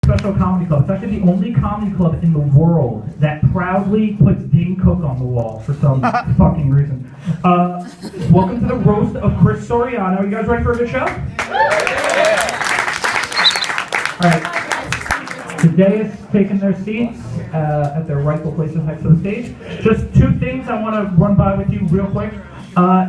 special comedy club. It's actually the only comedy club in the world that proudly puts Dane Cook on the wall for some fucking reason. Welcome to the roast of Chris Soriano. You guys ready for a good show? All right. Today is taking their seats at their rightful places next to the stage. Just two things I want to run by with you real quick.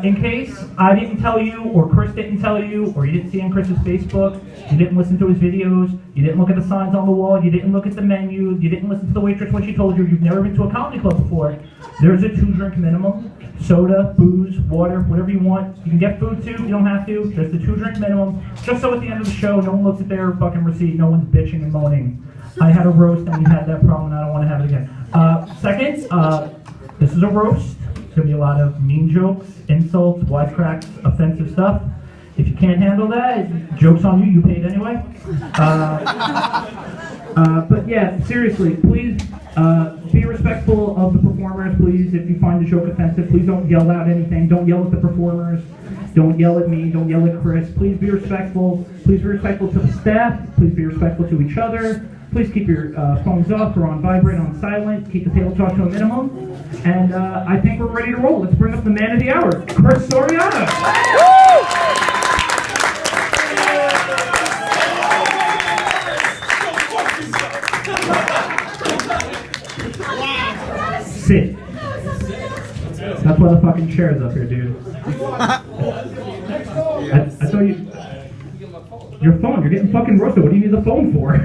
In case I didn't tell you, or Chris didn't tell you, or you didn't see on Chris's Facebook, you didn't listen to his videos, you didn't look at the signs on the wall, you didn't look at the menu, you didn't listen to the waitress when she told you you've never been to a comedy club before, there's a 2-drink minimum. Soda, booze, water, whatever you want. You can get food too, you don't have to. Just a 2-drink minimum. Just so at the end of the show, no one looks at their fucking receipt, no one's bitching and moaning. I had a roast and we had that problem and I don't want to have it again. Second, this is a roast. There's going to be a lot of mean jokes, insults, wisecracks, offensive stuff. If you can't handle that, joke's on you, you paid anyway. But yeah, seriously, please be respectful of the performers. Please, if you find the joke offensive, please don't yell out anything. Don't yell at the performers. Don't yell at me. Don't yell at Chris. Please be respectful. Please be respectful to the staff. Please be respectful to each other. Please keep your phones off or on vibrate, on silent. Keep the table talk to a minimum. And I think we're ready to roll. Let's bring up the man of the hour, Chris Soriano. Sit. That's why the fucking chair's up here, dude. I told you. Your phone, you're getting fucking roasted. What do you need the phone for?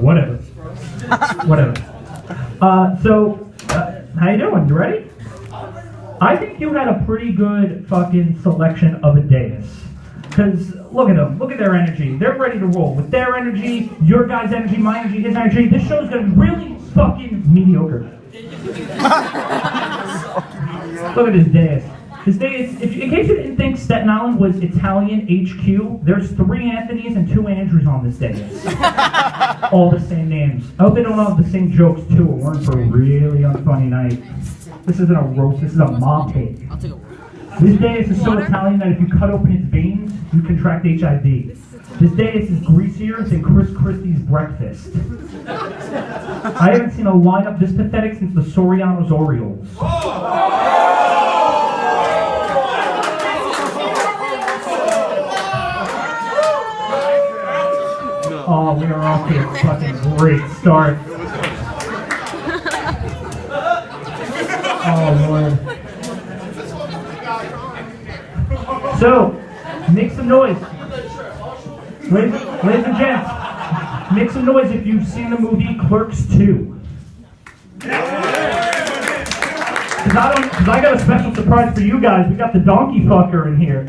Whatever. So, how you doing? You ready? I think you had a pretty good fucking selection of a dais. Because look at them. Look at their energy. They're ready to roll. With their energy, your guys' energy, my energy, his energy, this show's going to be really fucking mediocre. Look at his dais. His dais, in case you didn't think Staten Island was Italian HQ, there's 3 Anthonys and 2 Andrews on this dais. All the same names. I hope they don't all have the same jokes too. It weren't for a really unfunny night. This isn't a roast, this is a mob tape. This dais is so Italian that if you cut open its veins, you contract HIV. This dais is greasier than Chris Christie's breakfast. I haven't seen a lineup this pathetic since the Soriano's Orioles. Oh, we are off to a fucking great start. Oh, Lord. So, make some noise. Ladies and gents, make some noise if you've seen the movie Clerks 2. Because I got a special surprise for you guys. We got the donkey fucker in here.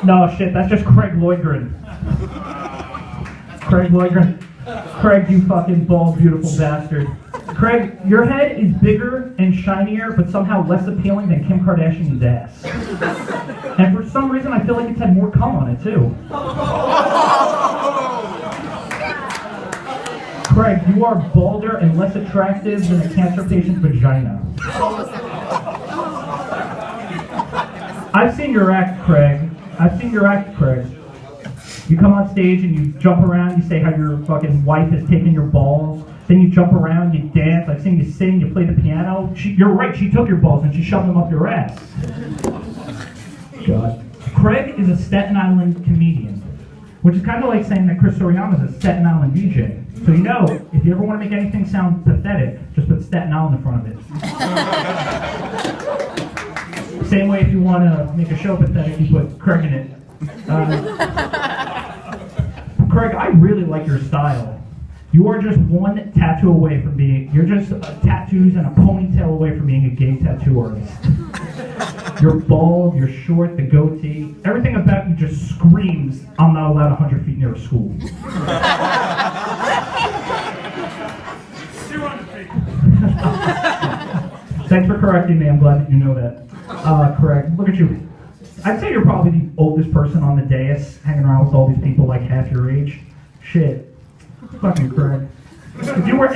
No, shit, that's just Craig Lloydgren. Craig Lloydgren. Craig, you fucking bald, beautiful bastard. Craig, your head is bigger and shinier, but somehow less appealing than Kim Kardashian's ass. And for some reason, I feel like it's had more cum on it, too. Craig, you are balder and less attractive than a cancer patient's vagina. I've seen your act, Craig. You come on stage and you jump around, you say how your fucking wife has taken your balls. Then you jump around, you dance, I've seen you sing, you play the piano. You're right, she took your balls and she shoved them up your ass. God. Craig is a Staten Island comedian, which is kind of like saying that Chris Soriano is a Staten Island DJ. So you know, if you ever want to make anything sound pathetic, just put Staten Island in front of it. Same way if you want to make a show pathetic, you put Craig in it. Craig, I really like your style. You are just one tattoo away from being, you're just tattoos and a ponytail away from being a gay tattoo artist. You're bald, you're short, the goatee, everything about you just screams, I'm not allowed 100 feet near a school. Thanks for correcting me, I'm glad that you know that. Craig, look at you. I'd say you're probably the oldest person on the dais, hanging around with all these people like half your age. Shit. Fucking Craig. If we were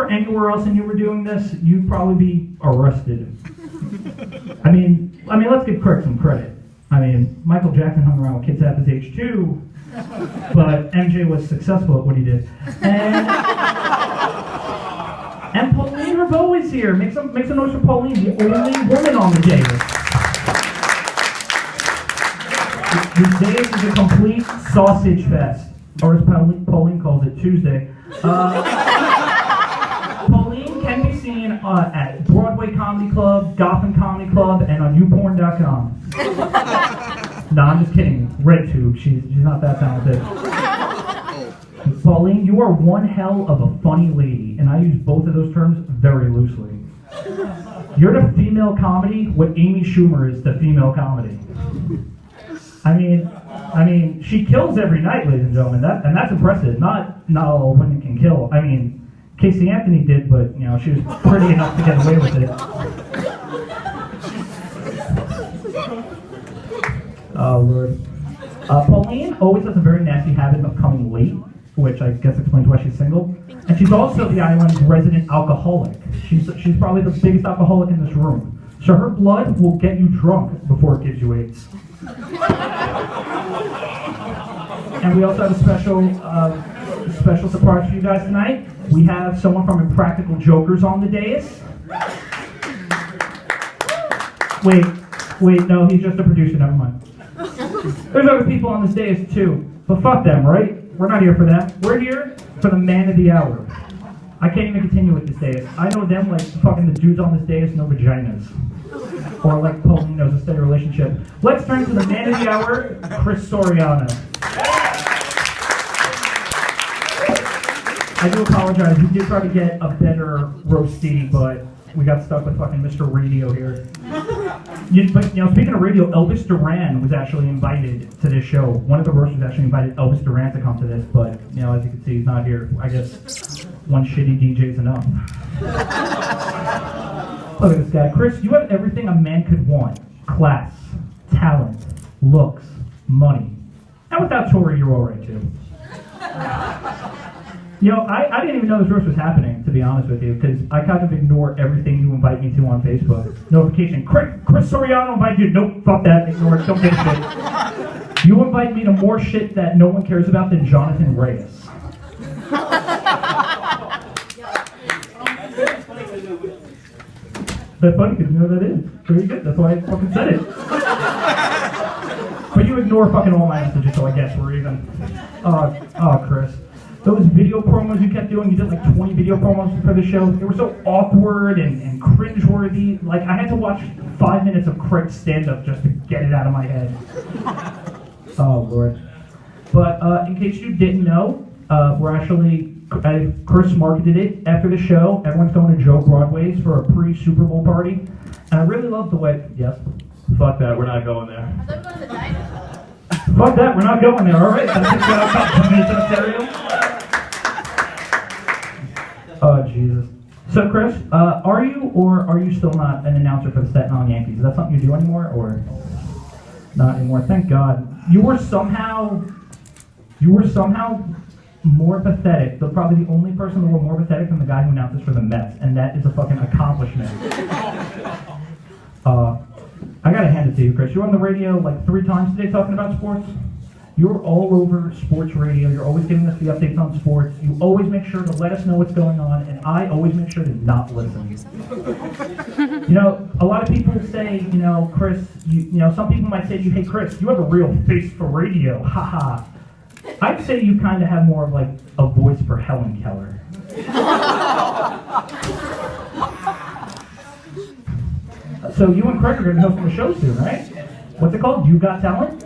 anywhere else and you were doing this, you'd probably be arrested. I mean, let's give Craig some credit. I mean, Michael Jackson hung around with kids half his age too. But MJ was successful at what he did. And Pauline Rebeau is here. Make some noise for Pauline, the only woman on the dais. The dais is a complete sausage fest, or as Pauline calls it, Tuesday. Pauline can be seen at Broadway Comedy Club, Gotham Comedy Club, and on youporn.com. No, I'm just kidding. RedTube, she's not that talented. Pauline, you are one hell of a funny lady, and I use both of those terms very loosely. You're to female comedy what Amy Schumer is to female comedy. I mean, she kills every night, ladies and gentlemen, and that's impressive. Not all women can kill. I mean, Casey Anthony did, but you know, she was pretty enough to get away with it. Oh Lord. Pauline always has a very nasty habit of coming late, which I guess explains why she's single. And she's also the island's resident alcoholic. She's probably the biggest alcoholic in this room. So her blood will get you drunk before it gives you AIDS. And we also have a special surprise for you guys tonight. We have someone from Impractical Jokers on the dais. Wait, no, he's just a producer, never mind. There's other people on this dais too, but fuck them, right? We're not here for them. We're here for the man of the hour. I can't even continue with this dais. I know them like fucking the dudes on this dais know vaginas. Or like Pauline knows a steady relationship. Let's turn to the man of the hour, Chris Soriano. I do apologize. We did try to get a better roastie, but we got stuck with fucking Mr. Radio here. But you know, speaking of radio, Elvis Duran was actually invited to this show. One of the roasters actually invited Elvis Duran to come to this, but you know, as you can see, he's not here. I guess one shitty DJ's enough. Look at this guy. Chris, you have everything a man could want. Class, talent, looks, money. And without Tori, you're alright too. You know, I didn't even know this roast was happening, to be honest with you, because I kind of ignore everything you invite me to on Facebook. Notification, Chris Soriano invited you. Nope, fuck that, ignore it, don't give a shit. You invite me to more shit that no one cares about than Jonathan Reyes. That's funny, because you know what that is. Very good, that's why I fucking said it. But you ignore fucking all my messages, so I guess we're even. Oh, Chris. Those video promos you kept doing, you did like 20 video promos for the show. They were so awkward and cringeworthy. Like, I had to watch 5 minutes of Craig's stand-up just to get it out of my head. Oh, Lord. But in case you didn't know, we're actually, Chris marketed it after the show. Everyone's going to Joe Broadway's for a pre-Super Bowl party. And I really love the way, yes, fuck that, we're not going there. I thought we were going to the diner. Fuck that, we're not going there, alright? That's about 2 minutes of stereo. Oh, Jesus. So, Chris, are you or are you still not an announcer for the Staten Island Yankees? Is that something you do anymore, or not anymore? Thank God. You were somehow more pathetic. Probably the only person in the world more pathetic than the guy who announces for the Mets, and that is a fucking accomplishment. I gotta hand it to you, Chris. You were on the radio like 3 times today talking about sports. You're all over sports radio. You're always giving us the updates on sports. You always make sure to let us know what's going on, and I always make sure to not listen. You know, a lot of people say, you know, Chris, you know, some people might say to you, hey, Chris, you have a real face for radio. Haha. I'd say you kind of have more of like a voice for Helen Keller. So you and Craig are going to host a show soon, right? What's it called? You Got Talent?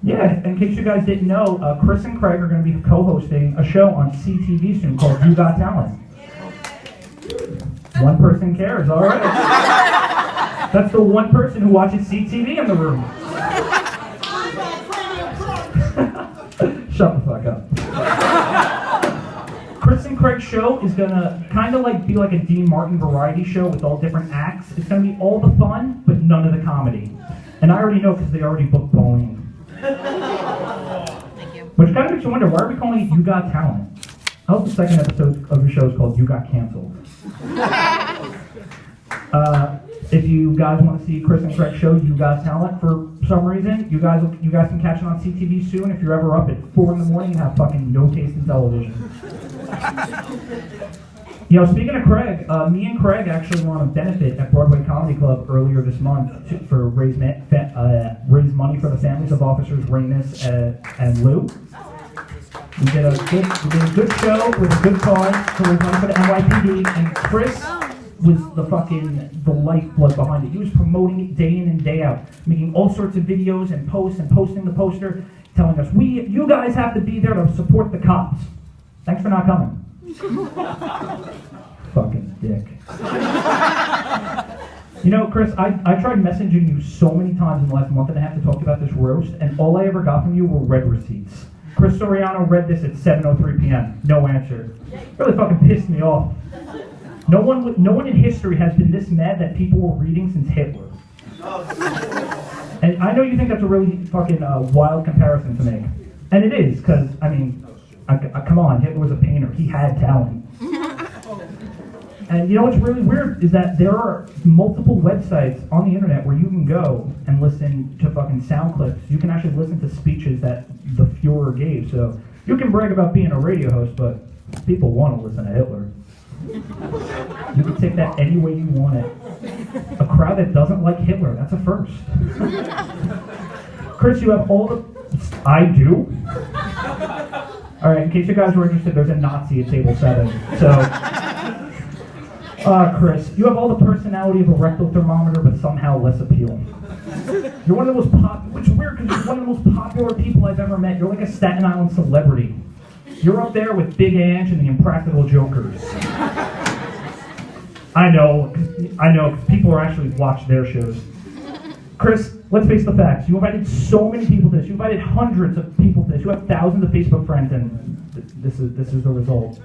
Yeah, in case you guys didn't know, Chris and Craig are going to be co-hosting a show on CTV soon called You Got Talent. One person cares, all right. That's the one person who watches CTV in the room. Shut the fuck up. Chris and Craig's show is going to kind of like be like a Dean Martin variety show with all different acts. It's going to be all the fun, but none of the comedy. And I already know because they already booked Pauline. Thank you. Which kind of makes you wonder, why are we calling it You Got Talent? I hope the second episode of your show is called You Got Canceled. If you guys want to see Chris and Craig's show, You Got Talent, for some reason, you guys can catch it on CTV soon if you're ever up at 4 in the morning and have fucking no taste in television. You know, speaking of Craig, me and Craig actually were on a benefit at Broadway Comedy Club earlier this month for raise money for the families of officers Ramus and Lou. We did a good show with a good cause to raise money for the NYPD, and Chris was the lifeblood behind it. He was promoting it day in and day out, making all sorts of videos and posts and posting the poster, telling us, you guys have to be there to support the cops. Thanks for not coming. Fucking dick. You know, Chris, I tried messaging you so many times in the last month and a half to talk about this roast, and all I ever got from you were red receipts. Chris Soriano read this at 7:03 p.m. No answer. Really fucking pissed me off. No one in history has been this mad that people were reading since Hitler. And I know you think that's a really fucking wild comparison to make. And it is, because, I mean, come on, Hitler was a painter. He had talent. And you know what's really weird is that there are multiple websites on the internet where you can go and listen to fucking sound clips. You can actually listen to speeches that the Fuhrer gave. So you can brag about being a radio host, but people want to listen to Hitler. You can take that any way you want it. A crowd that doesn't like Hitler, that's a first. Chris, you have all the... I do? Alright, in case you guys were interested, there's a Nazi at table 7. So... Chris, you have all the personality of a rectal thermometer, but somehow less appealing. You're one of the most which is weird because you're one of the most popular people I've ever met. You're like a Staten Island celebrity. You're up there with Big Ange and the Impractical Jokers. I know, people are actually watching their shows. Chris, let's face the facts. You invited so many people to this. You invited hundreds of people to this. You have thousands of Facebook friends, and this is the result.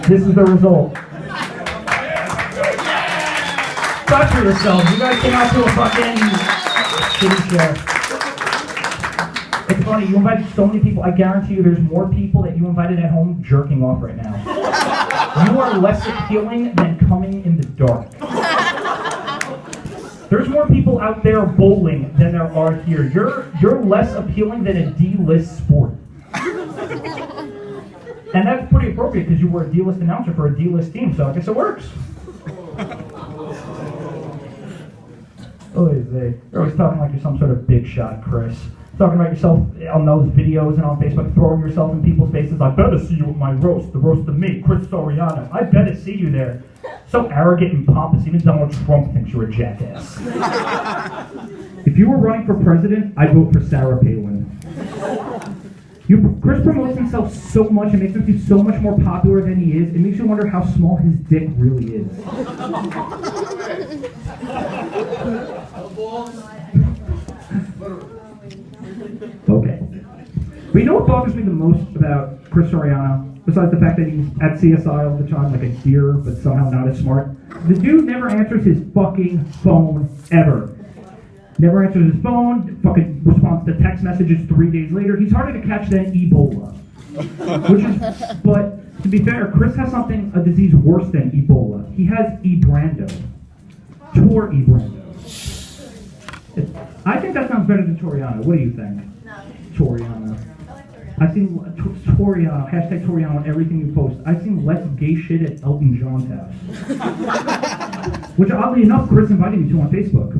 This is the result. Talk for yourselves. You guys came out to a fucking shitty show. It's funny, you invited so many people. I guarantee you there's more people that you invited at home jerking off right now. You are less appealing than coming in the dark. There's more people out there bowling than there are here. You're less appealing than a D-list sport. And that's pretty appropriate because you were a D-list announcer for a D-list team, so I guess it works. You're always talking like you're some sort of big shot, Chris. Talking about yourself on those videos and on Facebook, throwing yourself in people's faces. I better see you at my roast, the roast of me, Chris Soriano. I better see you there. So arrogant and pompous, even Donald Trump thinks you're a jackass. If you were running for president, I'd vote for Sarah Palin. Chris promotes himself so much and makes him seem so much more popular than he is. It makes you wonder how small his dick really is. Okay. But you know what bothers me the most about Chris Soriano? Besides the fact that he's at CSI all the time like a deer, but somehow not as smart. The dude never answers his fucking phone, ever. Never answers his phone, fucking responds to text messages 3 days later. He's harder to catch than Ebola. But to be fair, Chris has a disease worse than Ebola. He has Ebrando. Tor Ebrando. I think that sounds better than Toriano. What do you think? No. Toriano. I've seen Toriano, hashtag Toriano on everything you post. I've seen less gay shit at Elton John's house. Which oddly enough, Chris invited me to on Facebook.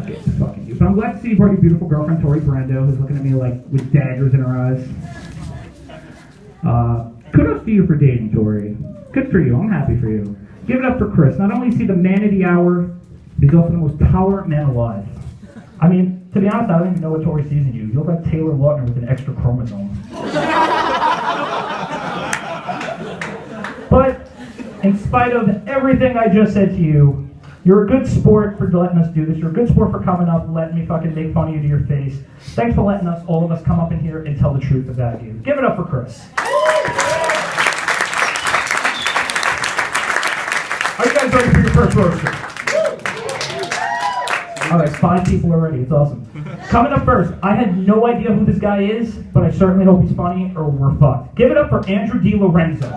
Okay, fucking you. But I'm glad to see you brought your beautiful girlfriend, Tori Brando, who's looking at me like with daggers in her eyes. Kudos to you for dating, Tori. Good for you. I'm happy for you. Give it up for Chris. Not only is he the man of the hour, he's also the most tolerant man alive. I mean, to be honest, I don't even know what Tori sees in you. You look like Taylor Lautner with an extra chromosome. But, in spite of everything I just said to you, you're a good sport for letting us do this. You're a good sport for coming up, letting me fucking make fun of you to your face. Thanks for letting us, all of us, come up in here and tell the truth about you. Give it up for Chris. Are you guys ready for your first roaster? All right, 5 people already. It's awesome. Coming up first, I had no idea who this guy is, but I certainly hope he's funny or we're fucked. Give it up for Andrew DiLorenzo.